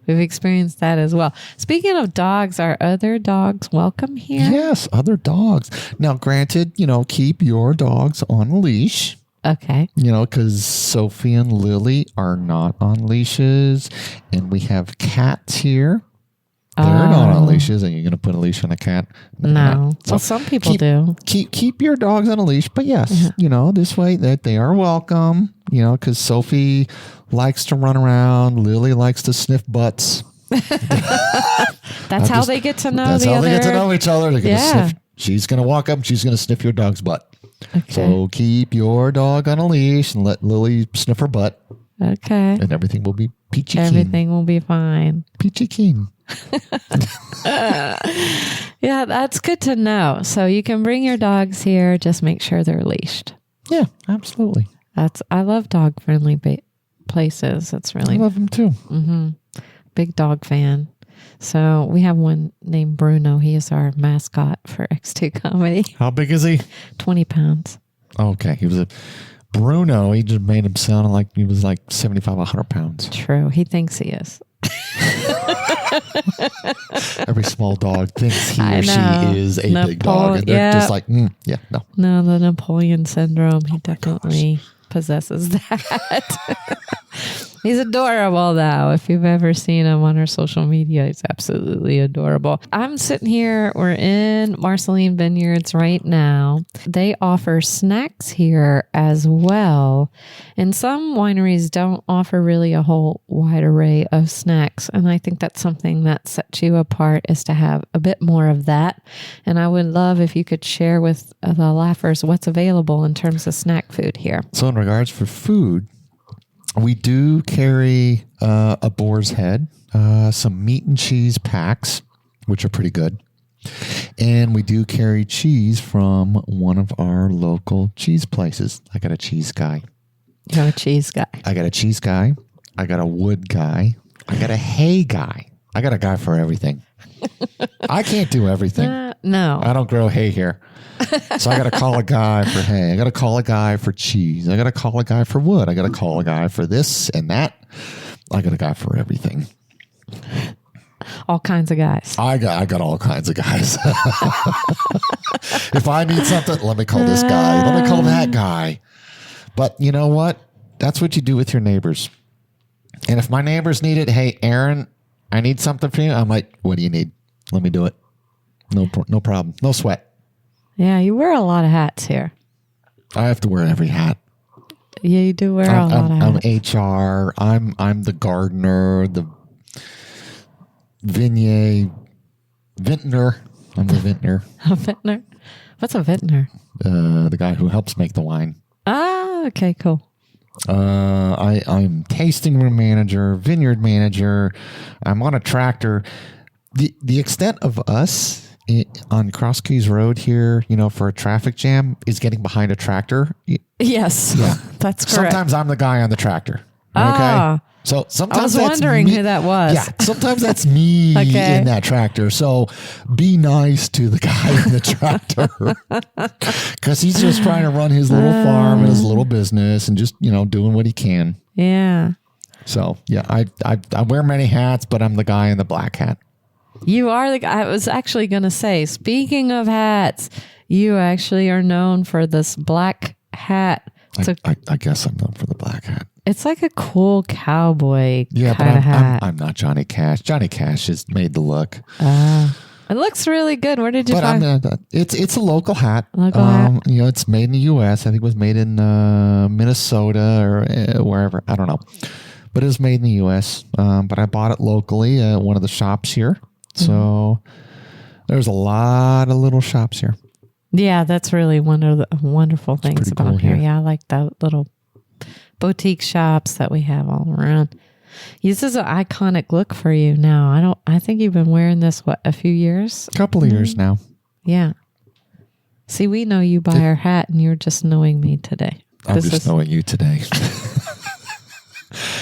We've experienced that as well. Speaking of dogs, are other dogs welcome here? Yes, other dogs. Now, granted, keep your dogs on a leash. Okay. Because Sophie and Lily are not on leashes, and we have cats here. They're not on leashes, and you're going to put a leash on a cat? No. So Well, some people do. Keep your dogs on a leash, but yes, this way that they are welcome. Because Sophie likes to run around, Lily likes to sniff butts. That's how they get to know That's the how other. they get to know each other. They're gonna Yeah. sniff. She's going to walk up, and she's going to sniff your dog's butt. Okay. So keep your dog on a leash and let Lily sniff her butt, Okay. and everything will be peachy keen. Everything will be fine. Peachy keen. Yeah, that's good to know. So you can bring your dogs here. Just make sure they're leashed. Yeah, absolutely. I love dog friendly places. It's I really love them too. big dog fan. So we have one named Bruno. He is our mascot for X2 Comedy. How big is he? 20 pounds. Okay, he was a Bruno. He just made him sound like he was like 75, 100 pounds. True. He thinks he is. Every small dog thinks he I or she know. is a big dog, and they're Yeah. just like, no. No, the Napoleon syndrome. He definitely possesses that. He's adorable, though. If you've ever seen him on our social media, he's absolutely adorable. I'm sitting here. We're in Marceline Vineyards right now. They offer snacks here as well. And some wineries don't offer really a whole wide array of snacks. And I think that's something that sets you apart, is to have a bit more of that. And I would love if you could share with the laughers what's available in terms of snack food here. So in regards for food, we do carry a boar's head, some meat and cheese packs, which are pretty good. And we do carry cheese from one of our local cheese places. I got a cheese guy. You're a cheese guy. I got a cheese guy. I got a wood guy. I got a hay guy. I got a guy for everything. I can't do everything. No. I don't grow hay here. So I got to call a guy for hay. I got to call a guy for cheese. I got to call a guy for wood. I got to call a guy for this and that. I got a guy for everything. All kinds of guys. I got all kinds of guys. If I need something, let me call this guy. Let me call that guy. But you know what? That's what you do with your neighbors. And if my neighbors need it, hey, Aaron, I need something for you. I'm like, what do you need? Let me do it. No problem. No sweat. Yeah, you wear a lot of hats here. I have to wear every hat. Yeah, you do wear a lot of hats. I'm HR. I'm the gardener, the vintner. I'm the vintner. A vintner? What's a vintner? The guy who helps make the wine. Ah, okay, cool. I'm tasting room manager, vineyard manager. I'm on a tractor. The extent of us on Cross Keys Road here, for a traffic jam is getting behind a tractor. Yes, Yeah. that's correct. Sometimes I'm the guy on the tractor. Okay. Ah. So sometimes I was wondering who that was. Yeah, sometimes that's me Okay. in that tractor. So be nice to the guy in the tractor because he's just trying to run his little farm and his little business and just doing what he can. Yeah. So yeah, I wear many hats, but I'm the guy in the black hat. You are the guy. I was actually going to say, speaking of hats, you actually are known for this black hat. I guess I'm known for the black hat. It's like a cool cowboy Yeah, kind of hat. I'm not Johnny Cash. Johnny Cash has made the look. It looks really good. Where did you But find it's a local hat. Local hat? It's made in the U.S. I think it was made in Minnesota or wherever. I don't know. But it was made in the U.S. But I bought it locally at one of the shops here. So there's a lot of little shops here. Yeah, that's really one of the wonderful things about cool here. here. Yeah, I like the little boutique shops that we have all around. This is an iconic look for you now. I think you've been wearing this, a few years? A couple of years now. Yeah. See, we know you by our hat and you're just knowing me today. I'm just knowing you today.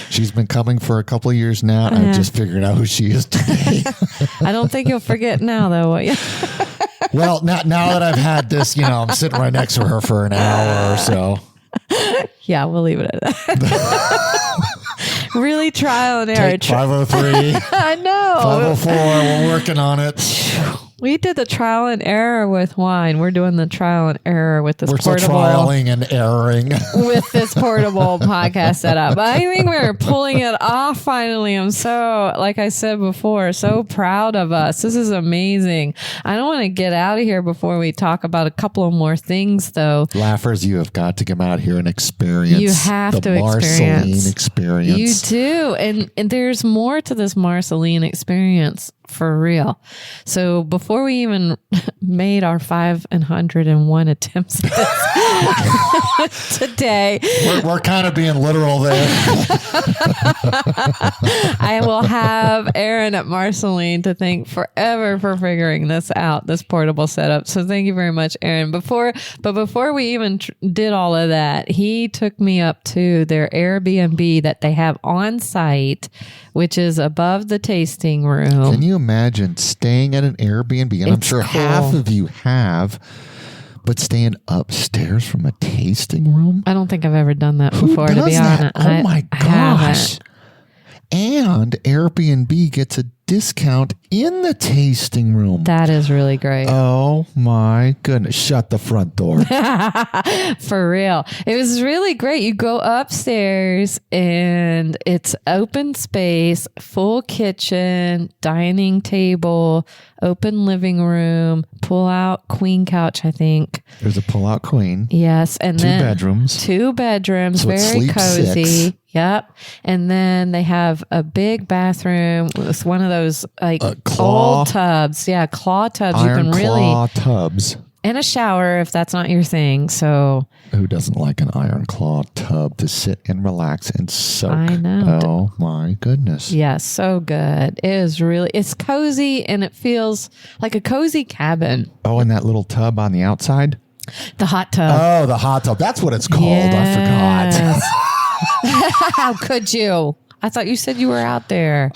She's been coming for a couple of years now. And I've just figured out who she is today. I don't think you'll forget now, though, will you? Well, now that I've had this, I'm sitting right next to her for an hour or so. Yeah, we'll leave it at that. Really trial and error. Take 503. I know. 504. We're working on it. We did the trial and error with wine. We're doing the trial and error with this We're still portable. trialing and erroring. With this portable podcast setup. I think we're pulling it off finally. I'm so, like I said before, so proud of us. This is amazing. I don't want to get out of here before we talk about a couple of more things, though. Laughers, you have got to come out here and experience. You have the to Marceline experience. You do. And there's more to this Marceline experience. For real. So before we even made our 501 attempts at this today, we're kind of being literal there. I will have Aaron at Marceline to thank forever for figuring this out, this portable setup. So thank you very much, Aaron. Before we even did all of that, he took me up to their Airbnb that they have on site, which is above the tasting room. Can you imagine staying at an Airbnb? And I'm sure half of you have, but staying upstairs from a tasting room? I don't think I've ever done that before, Who to does be that? honest. Oh my I gosh. haven't. And Airbnb gets a discount in the tasting room. That is really great. Oh my goodness. Shut the front door. For real. It was really great. You go upstairs and it's open space, full kitchen, dining table, open living room, pull out queen couch, I think. There's a pull-out queen. Yes. And Two then bedrooms. Two bedrooms, So it very sleeps cozy. 6. Yep. And then they have a big bathroom with one of those claw- old tubs. Yeah, claw tubs. Iron you can claw tubs. and a shower if that's not your thing. So Who doesn't like an iron claw tub to sit and relax and soak? I know. Oh my goodness. yeah, so good. It is really, it's cozy and it feels like a cozy cabin. Oh, and that little tub on the outside? The hot tub. Oh, the hot tub. That's what it's called. I forgot. Yes. How could you? I thought you said you were out there.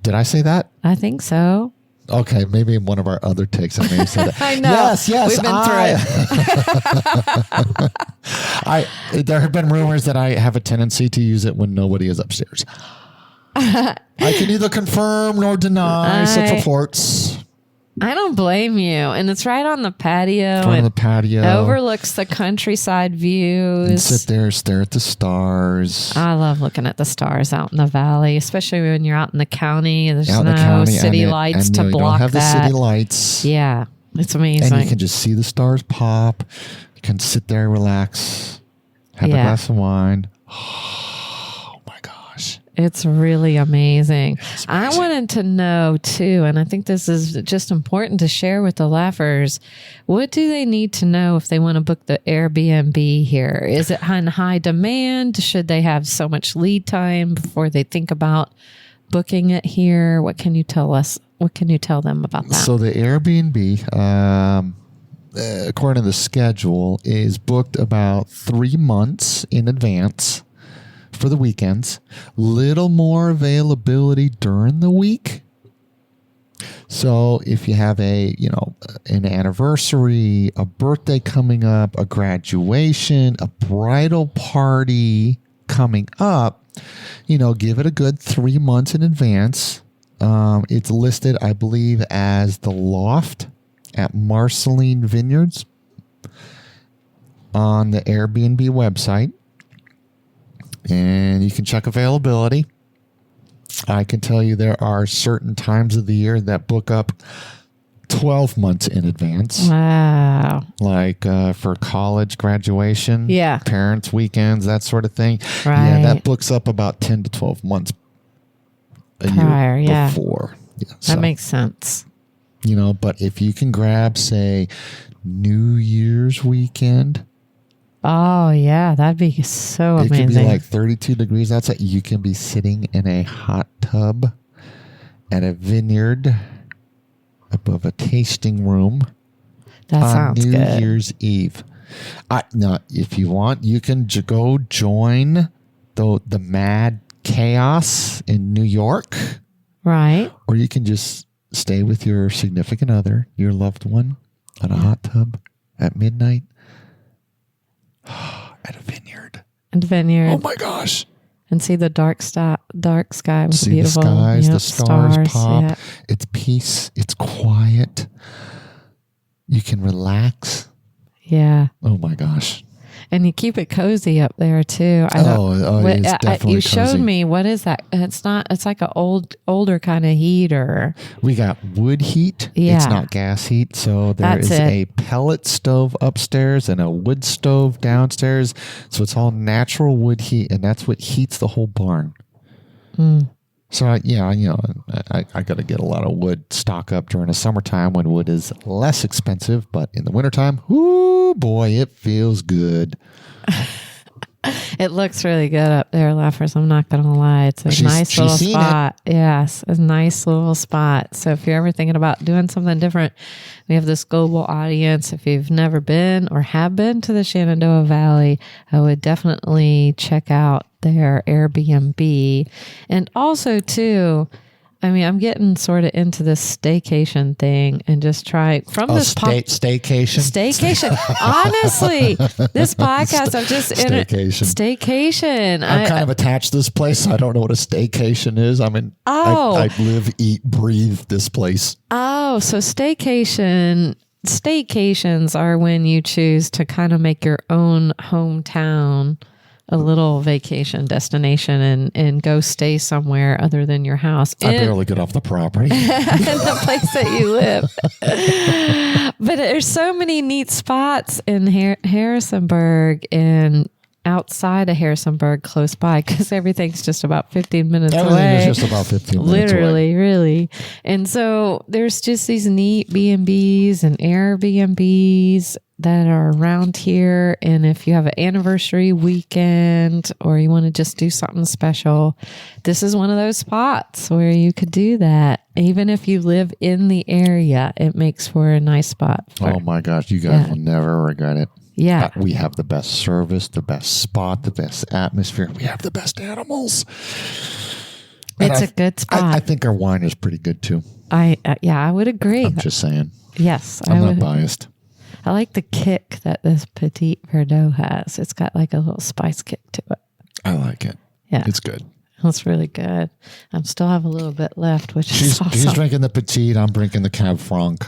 Did I say that? I think so. Okay, maybe in one of our other takes I may have said that. I know. Yes. We've been through it. There have been rumors that I have a tendency to use it when nobody is upstairs. I can neither confirm nor deny such reports. I don't blame you. And it's right on the patio. Front of the patio. Overlooks the countryside views. And sit there, stare at the stars. I love looking at the stars out in the valley, especially when you're out in the county. There's out in no the county, city and lights and to you block don't have that. the city lights. Yeah, it's amazing. And you can just see the stars pop. You can sit there, relax, have a Yeah. glass of wine. Oh my gosh. It's really amazing. It's I amazing. wanted to know too, and I think this is just important to share with the laughers. What do they need to know if they want to book the Airbnb here? Is it in high demand? Should they have so much lead time before they think about booking it here? What can you tell us? What can you tell them about that? So the Airbnb, according to the schedule, is booked about 3 months in advance for the weekends. Little more availability during the week. So if you have an anniversary, a birthday coming up, a graduation, a bridal party coming up, give it a good 3 months in advance. It's listed, I believe, as the Loft at Marceline Vineyards on the Airbnb website. And you can check availability. I can tell you there are certain times of the year that book up 12 months in advance. Wow. Like for college graduation, Yeah. parents' weekends, that sort of thing. Right. Yeah, that books up about 10 to 12 months a Prior, year yeah. before. Yeah, That makes sense. but if you can grab, say, New Year's weekend, Oh, yeah. That'd be so it amazing. could be like 32 degrees outside. You can be sitting in a hot tub at a vineyard above a tasting room that on sounds New good. Year's Eve. Now, if you want, you can go join the mad chaos in New York, Right. or you can just stay with your significant other, your loved one, on a hot tub at midnight at a vineyard. And vineyard. Oh my gosh. And see the dark sky with See beautiful the skies, the yep, stars pop. Yeah. It's peace. It's quiet. You can relax. Yeah. Oh my gosh. And you keep it cozy up there too. It's definitely you showed cozy. me, what is that? It's like an older kind of heater. We got wood heat. Yeah. It's not gas heat. So there That's is it. a pellet stove upstairs and a wood stove downstairs. So it's all natural wood heat, and that's what heats the whole barn. So I got to get a lot of wood stock up during the summertime when wood is less expensive, but in the wintertime, whoo boy, it feels good. It looks really good up there, Laughers. I'm not going to lie. It's a nice little seen spot. Yes, a nice little spot. So if you're ever thinking about doing something different, we have this global audience. If you've never been or have been to the Shenandoah Valley, I would definitely check out their Airbnb. And also, too, I'm getting sort of into this staycation thing and just try from this Staycation. Staycation. Honestly, this podcast, I'm just in it. Staycation. I'm kind of attached to this place. So I don't know what a staycation is. I live, eat, breathe this place. Oh, so staycations are when you choose to kind of make your own hometown a little vacation destination and go stay somewhere other than your house. I barely get off the property. In the place that you live. But there's so many neat spots in Harrisonburg and outside of Harrisonburg close by, because everything's just about 15 minutes Everything away. is just about 15 minutes away. Literally, really. And so there's just these neat B&Bs and Airbnbs that are around here. And if you have an anniversary weekend or you want to just do something special, this is one of those spots where you could do that. Even if you live in the area, it makes for a nice spot. Oh my gosh, you guys will never regret it. Yeah. We have the best service, the best spot, the best atmosphere. We have the best animals. It's a good spot. I think our wine is pretty good too. I would agree. I'm just saying. Yes. I'm not biased. I like the kick that this Petit Verdot has. It's got like a little spice kick to it. I like it. Yeah. It's good. That's really good. I still have a little bit left, which is awesome. She's drinking the Petite. I'm drinking the Cab Franc.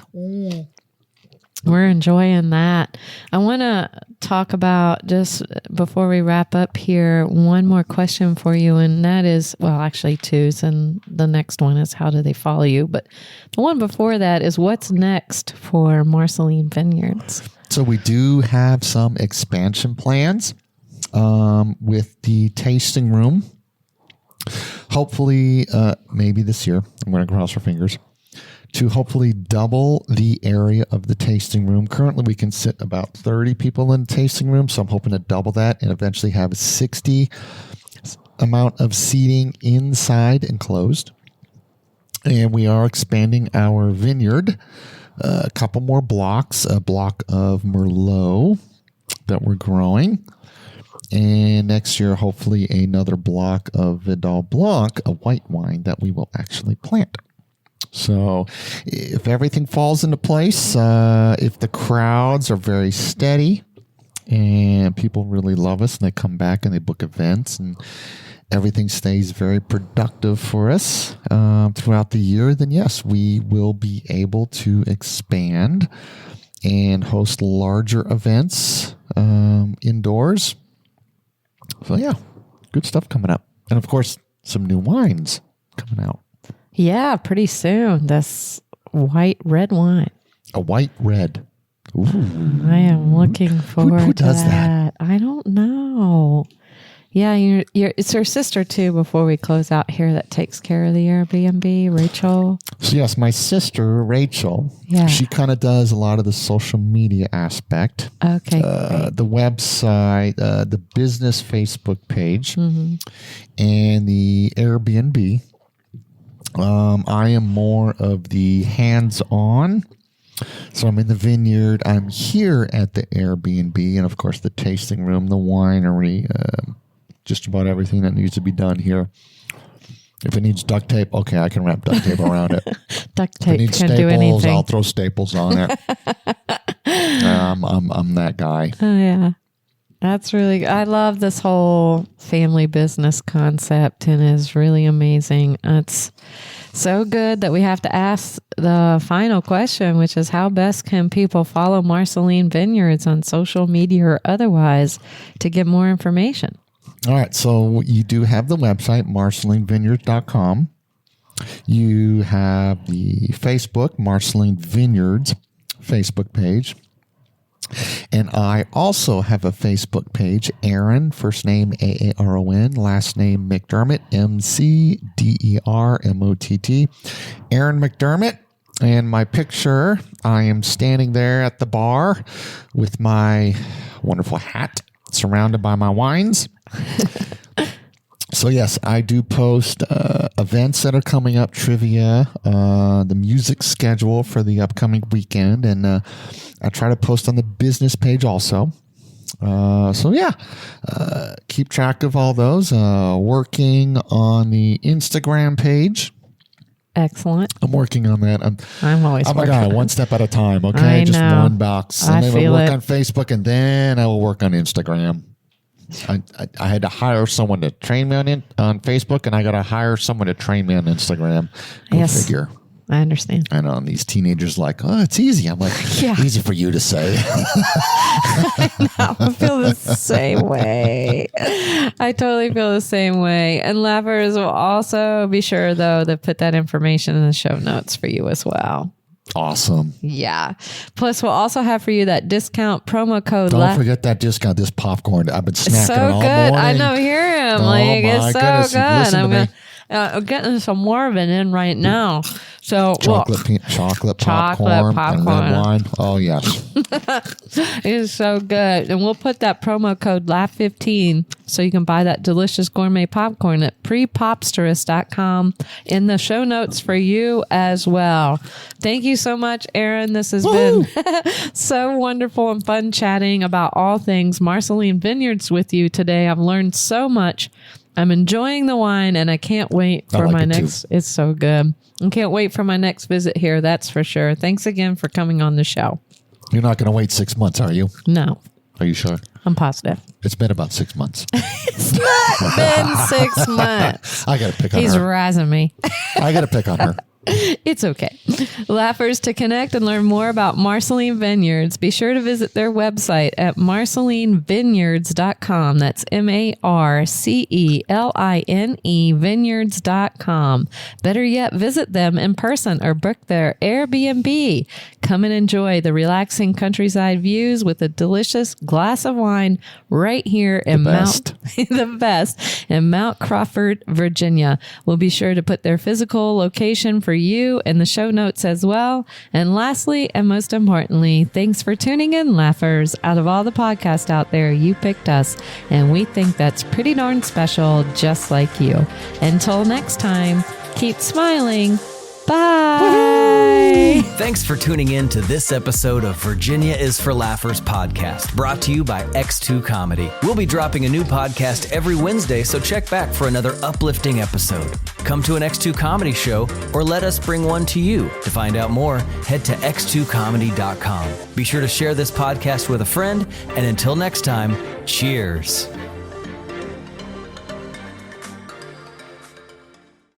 We're enjoying that. I want to talk about, just before we wrap up here, one more question for you. And that is, well, actually two. And the next one is, how do they follow you? But the one before that is, what's next for Marceline Vineyards? So we do have some expansion plans with the tasting room. Hopefully, maybe this year. I'm going to cross our fingers. To hopefully double the area of the tasting room. Currently, we can sit about 30 people in the tasting room, so I'm hoping to double that and eventually have 60 amount of seating inside enclosed. And we are expanding our vineyard, a couple more blocks, a block of Merlot that we're growing. And next year, hopefully another block of Vidal Blanc, a white wine that we will actually plant. So if everything falls into place, if the crowds are very steady and people really love us and they come back and they book events and everything stays very productive for us throughout the year, then yes, we will be able to expand and host larger events indoors. So yeah, good stuff coming up. And of course, some new wines coming out. Yeah, pretty soon. This white red wine. A white red. Ooh. I am looking forward who to does that? I don't know. Yeah, it's her sister too, before we close out here, that takes care of the Airbnb, Rachel. So yes, my sister, Rachel, she kind of does a lot of the social media aspect. Okay. The website, the business Facebook page, and the Airbnb. I am more of the hands-on. So I'm in the vineyard. I'm here at the Airbnb, and of course the tasting room, the winery, just about everything that needs to be done here. If it needs duct tape, okay, I can wrap duct tape around it. Duct tape if it needs can staples, do anything. I'll throw staples on it. I'm that guy. Oh yeah. That's really good. I love this whole family business concept, and it's really amazing. It's so good that we have to ask the final question, which is, how best can people follow Marceline Vineyards on social media or otherwise to get more information? All right. So you do have the website, marcelinevineyards.com. You have the Facebook, Marceline Vineyards Facebook page. And I also have a Facebook page, Aaron, first name Aaron, last name McDermott, McDermott. Aaron McDermott. And my picture, I am standing there at the bar with my wonderful hat, surrounded by my wines. So yes, I do post events that are coming up, trivia, the music schedule for the upcoming weekend, and I try to post on the business page also. So yeah, keep track of all those. Working on the Instagram page. Excellent. I'm working on that. I'm always oh my working God, on one step at a time, okay? I Just know. one box. And I then feel we'll work it. on Facebook, and then I will work on Instagram. I had to hire someone to train me on Facebook, and I got to hire someone to train me on Instagram. Go figure. I understand. I know. And these teenagers like, oh, it's easy. I'm like, easy for you to say. I feel the same way. I totally feel the same way. And Laffers will also be sure, though, to put that information in the show notes for you as well. Awesome. Yeah. Plus, we'll also have for you that discount promo code. Don't forget that discount, this popcorn. I've been snacking so all good. morning. I know. Hear him. Oh, like, my it's so goodness. good. Listen to me. I'm getting some more of it in right now. So chocolate popcorn and red wine. Oh, yes. It is so good. And we'll put that promo code LAUGH15 so you can buy that delicious gourmet popcorn at PrePOPsterous.com in the show notes for you as well. Thank you so much, Aaron. This has been so wonderful and fun chatting about all things Marceline Vineyards with you today. I've learned so much. I'm enjoying the wine, and I can't wait for my next. It's so good. I can't wait for my next visit here. That's for sure. Thanks again for coming on the show. You're not going to wait 6 months, are you? No. Are you sure? I'm positive. It's been about 6 months. It's not been 6 months. I got to pick on He's her. razzing me. I got to pick on her. It's okay. Laughers, to connect and learn more about Marceline Vineyards, be sure to visit their website at marcelinevineyards.com. That's MarceLine vineyards.com. Better yet, visit them in person or book their Airbnb. Come and enjoy the relaxing countryside views with a delicious glass of wine right here in the best in Mount Crawford, Virginia. We'll be sure to put their physical location for you in the show notes as well. And lastly, and most importantly, thanks for tuning in, Laughers. Out of all the podcasts out there, you picked us, and we think that's pretty darn special, just like you. Until next time, keep smiling. Bye. Woo-hoo! Thanks for tuning in to this episode of Virginia is for Laughers podcast, brought to you by X2 Comedy. We'll be dropping a new podcast every Wednesday, so check back for another uplifting episode. Come to an X2 Comedy show or let us bring one to you. To find out more, head to x2comedy.com. Be sure to share this podcast with a friend, and until next time, cheers.